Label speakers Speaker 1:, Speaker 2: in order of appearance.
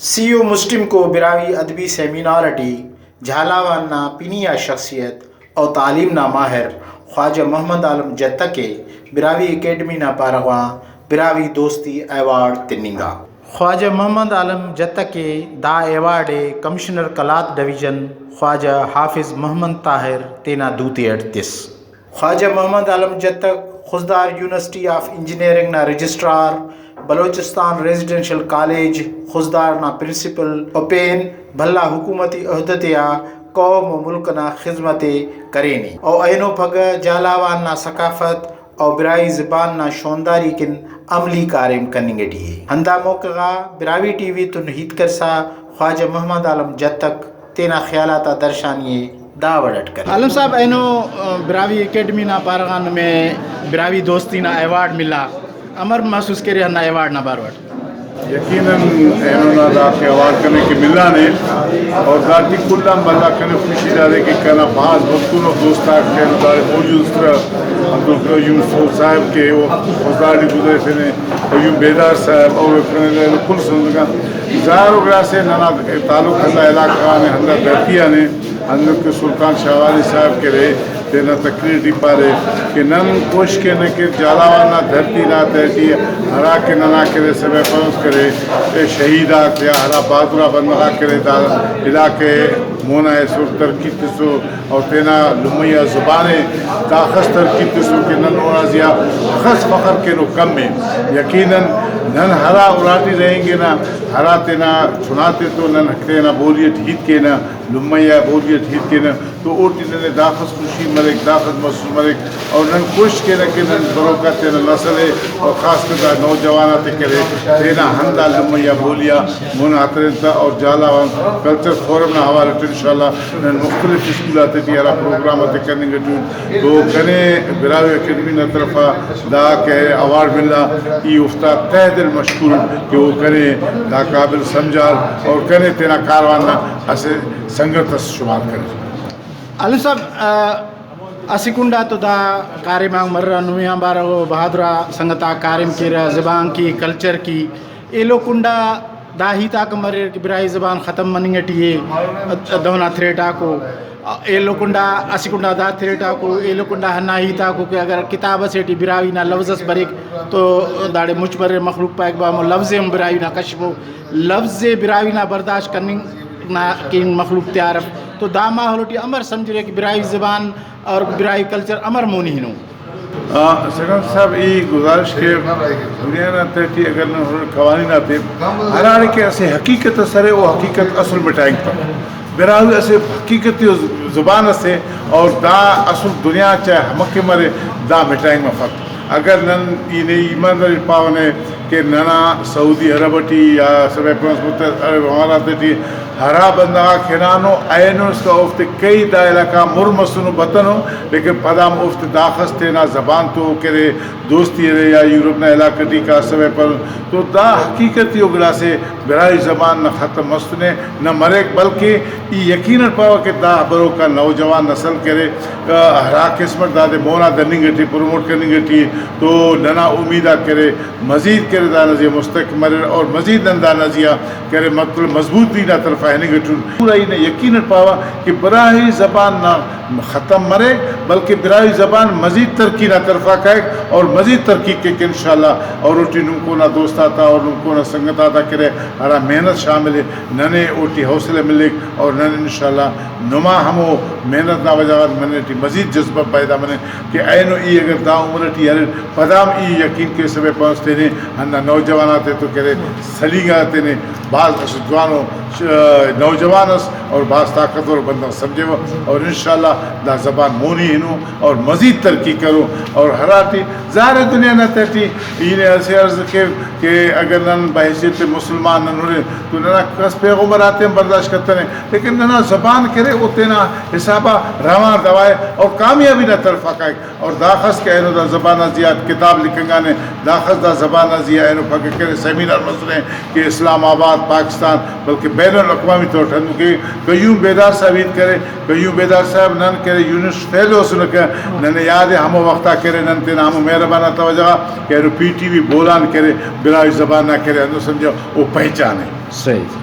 Speaker 1: سی او مسلم کو براوی ادبی سیمینارٹی جھالاوانا پینیا شخصیت اور تعلیم نا ماہر خواجہ محمد عالم جتہ کے براوی اکیڈمی نا پارغاں براوی دوستی ایوارڈ تننگا خواجہ محمد عالم جتہ کے دا ایوارڈ کمشنر کلات ڈویژن خواجہ حافظ محمد طاہر تینا دوتی اڑتیس خواجہ محمد عالم جتہ خزدار یونیورسٹی آف انجینئرنگ نا رجسٹرار بلوچستان ریزیڈنشل کالج خزدار نا پرنسپل اوپین بھلا حکومتی عہدتیا قوم و ملک نا خدمت کرینی اور اینو پھگ جالاوان نا ثقافت اور برائی زبان نا شونداری کن عملی کارم کننگے ڈیے ہندا موقع براوی ٹی وی تن ہیت کرسا خواجہ محمد عالم جتک تینا خیالاتا درشانیے داوڑٹ کر
Speaker 2: عالم صاحب اینو براوی اکیڈمی نا پارغان میں براوی دوستی نا ایوارڈ ملا امر محسوس کرے نا ایوارڈ نا باروٹ
Speaker 3: یقیناً انہوں نے آپ کے ایوارڈ کرنے کے ملا نے اور ذاتی کلام بلا کرنے خوشی دارے کہ کہنا بعض وقتوں دوستہ کے دارے موجود اس طرح عبدالقیوم صاحب کے وہ خزداری گزرے تھے نے قیوم بیدار صاحب اور کل سنگا ظاہر وغیرہ سے نانا تعلق ہندہ علاقہ نے ہندہ دھرتیہ نے ہندہ کے سلطان شاہواری صاحب کے رہے تینا تقریر دی پارے کہ نن کوش کے نکر جالاوانا دھرتی نا تیٹی ہرا کے ننا کرے سبے پروس کرے شہیدات یا ہرا بہادرہ بندہ کرے دا علاقے مونا ہے سر ترکیب تسو اور تینا لمیہ زبانے داخص ترکیب تسو کہ نن اورازیا خص فخر کے نو کم میں یقیناً نن ہرا اراتی رہیں گے نا ہرا تینا چناتے تو نن ہکتے نا بولیت ہیت کے نا لمیہ بولیت ہیت کے نا تو اوٹی ننے داخص خوشی مرک داخص محسوس مرک اور نن خوش کے نا کہ نن بروکا تینا نسل ہے اور خاص کر نوجوانہ تے کرے تینا ہندہ لمیہ بولیا منحطرین تا اور جالاوان کلچر فورم نا حوالہ انشاءاللہ نن مختلف اسکولات تی ہرا پروگرام تے کرنے گے تو کنے براوی اکیڈمی نا طرفا دا کہ اوارڈ ملا ای افتاد تہ دل مشکور کہ وہ کنے دا قابل سمجھار اور کنے تینا کاروانا اسے سنگت شمار کرے
Speaker 2: عالم صاحب اسکنڈا تو دا کارم مرہ نویاں بارہ بہادرہ سنگتا کارم کی زبان کی کلچر کی ایلو کنڈا دا ہی تاک مرر کی برائی زبان ختم مننگٹی دونا تھریٹا کو ایلو کنڈا اسکنڈا دا تھریٹا کو ایلو کنڈا ہنا ہی تاکو کہ اگر کتاب سیٹی براوی نا لفظ بریک تو داڑے مجھ پر مخلوق پائک با لفظ براوی نا کشفو لفظ براوی نا برداشت کرنے نا کی مخلوق تیارف تو دا ماحولٹی امر سمجھ رہے کہ برائی زبان اور برائی کلچر امر مونی ہنو
Speaker 3: سکند صاحب یہ گزارش کے دنیا نا تیٹی اگر قوانین آتے ہر آرے کے اسے حقیقت سرے وہ حقیقت اصل مٹائیں پر براوی اسے حقیقتی زبان سے اور دا اصل دنیا چاہے ہمکے مرے دا مٹائیں میں فرق اگر نن یہ ایمانداری پاونے کہ ننا سعودی عربٹی یا سبے پرنس متحد عرب امارات تی ہرا بندہ کھنانو اینو اس کا افت کئی دا علاقہ مرمسنو بطنو لیکن پدام افت داخص تینا زبان تو کرے دوستی رہے یا یورپ نا علاقہ ٹی کا سبے پر تو دا حقیقتی اگلا سے برائی زبان نہ ختم مستنے نہ مریک بلکہ یہ یقیناً پاوا کہ دا برو کا نوجوان نسل کرے ہرا قسمت دا دے مونا دننگٹی پروموٹ کرنگٹی تو ننا امیدہ کرے مزید کرے دا نزیہ مستقمر اور مزید نندہ نزیہ کرے مطلب مضبوط دینا طرف آہنے گٹھون پورا ہی نے یقیناً پاوا کہ برائی زبان نہ ختم مرے بلکہ برائی زبان مزید ترقی نہ طرفہ کہے اور مزید ترقی کے انشاءاللہ اور اوٹی نمکو نہ دوست آتا اور نمکو نہ سنگت آتا کرے ہرا محنت شامل ہے ننے اوٹی حوصلے ملے اور ننے انشاءاللہ نما ہمو محنت نہ وجہ منے ٹی مزید جذبہ پیدا منے کہ اینو ای اگر دا عمر ٹی ہر پدام ای یقین کے سبے پہنچتے نے ہنہ نوجواناتے تو کرے سلیگاتے نے بعض اشجوانوں نوجوانس اور بعض طاقتور بندہ سمجھے وہ اور انشاءاللہ دا زبان مونی ہنو اور مزید ترقی کرو اور ہراتی ظاہر دنیا نہ تیٹی یہ ایسے عرض کہ اگر نن بحیثیت مسلمان نن ہوئے تو ننا کس پیغمبر آتے ہیں برداشت کرتے ہیں لیکن ننا زبان کرے وہ تینا حسابہ روان دوائے اور کامیابی نہ طرف آکائے اور داخص کے اینو دا زبان زیاد کتاب لکھنگا نے داخص دا زبان زیاد اینو پاکے کرے سیمینار مسئلے کہ اسلام آباد پاکستان بلکہ بین الاقوامی طور پر کہ قیوم بیدار صاحب عید کرے قیوم بیدار صاحب نن کرے یونس فیلو سنکے نن یاد ہے ہمو وقتا کرے نن تینا ہمو مہربانہ توجہ کہ پی ٹی وی بولان کرے برائی زبان نہ کرے انو سمجھو وہ پہچانے
Speaker 2: صحیح